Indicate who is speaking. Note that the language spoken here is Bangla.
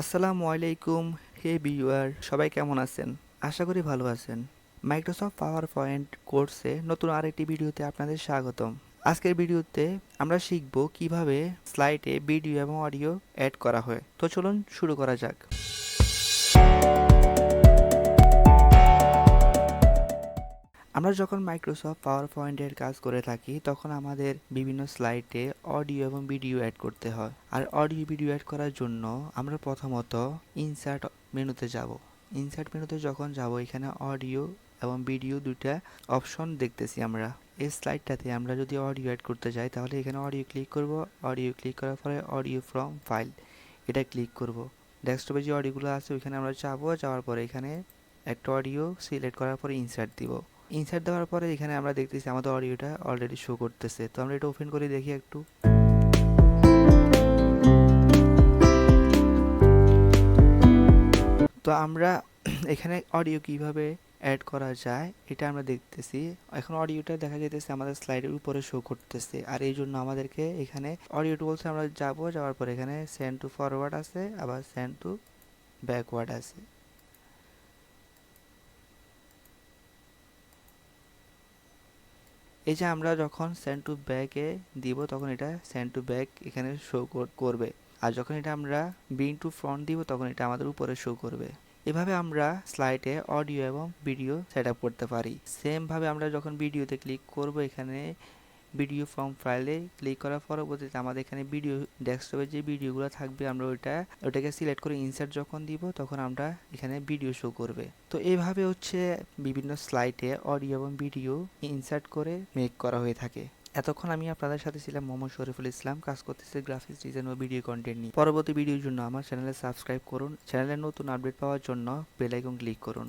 Speaker 1: আসসালামু আলাইকুম। হে ভিউয়ার, সবাই কেমন আছেন? আশা করি ভালো আছেন। মাইক্রোসফট পাওয়ার পয়েন্ট কোর্সে নতুন আরেকটি ভিডিওতে আপনাদের স্বাগতম। আজকের ভিডিওতে আমরা শিখব কিভাবে স্লাইডে ভিডিও এবং অডিও অ্যাড করা হয়। তো চলুন শুরু করা যাক। আমরা যখন মাইক্রোসফট পাওয়ার পয়েন্টের কাজ করে থাকি তখন আমাদের বিভিন্ন স্লাইডে অডিও এবং ভিডিও অ্যাড করতে হয়। আর অডিও ভিডিও অ্যাড করার জন্য আমরা প্রথমত ইনসার্ট মেনুতে যাব। ইনসার্ট মেনুতে যখন যাব এখানে অডিও এবং ভিডিও দুইটা অপশন দেখতেছি আমরা। এই স্লাইডটাতে আমরা যদি অডিও অ্যাড করতে যাই তাহলে এখানে অডিও ক্লিক করব। অডিও ক্লিক করার পরে অডিও ফ্রম ফাইল এটা ক্লিক করব। ডেস্কটপে যে অডিওগুলো আছে ওইখানে আমরা যাবো, যাওয়ার পরে এখানে একটা অডিও সিলেক্ট করার পরে ইনসার্ট দিব। ইনসার্ট দেওয়ার পরে এখানে আমরা দেখতেছি আমাদের অডিওটা অলরেডি শো করতেছে। তো আমরা এটা ওপেন করে দেখি একটু। তো আমরা এখানে অডিও কিভাবে অ্যাড করা যায় এটা আমরা দেখতেছি। এখন অডিওটা দেখা যাইতেছে আমাদের স্লাইডের উপরে শো করতেছে। আর এই জন্য আমাদেরকে এখানে অডিও টুলসে আমরা যাওয়ার পর এখানে সেন্ড টু ফরওয়ার্ড আছে, আবার সেন্ড টু ব্যাকওয়ার্ড আছে। এই যে আমরা যখন সেন্ড টু ব্যাকে দিব তখন এটা সেন্ড টু ব্যাক এখানে শো করবে। আর যখন এটা আমরা ব্রিং টু ফ্রন্ট দিব তখন এটা আমাদের উপরে শো করবে। এভাবে আমরা স্লাইডে অডিও এবং ভিডিও সেট আপ করতে পারি। সেম ভাবে আমরা যখন ভিডিওতে ক্লিক করব এখানে ভিডিও ফ্রম ফাইলে ক্লিক করার পরবর্তীতে আমাদের এখানে ভিডিও ডেস্কটপে যে ভিডিওগুলো থাকবে আমরা ওটাকে সিলেক্ট করে ইনসার্ট যখন দিব তখন আমরা এখানে ভিডিও শো করবে। তো এইভাবে হচ্ছে বিভিন্ন স্লাইডে অডিও এবং ভিডিও ইনসার্ট করে মেক করা হয়ে থাকে। এতক্ষণ আমি আপনাদের সাথে ছিলাম মোহাম্মদ শরীফুল ইসলাম, কাজ করতেছি গ্রাফিক্স ডিজাইন ও ভিডিও কন্টেন্ট নিয়ে। পরবর্তী ভিডিওর জন্য আমার চ্যানেলে সাবস্ক্রাইব করুন। চ্যানেলের নতুন আপডেট পাওয়ার জন্য বেল আইকন ক্লিক করুন।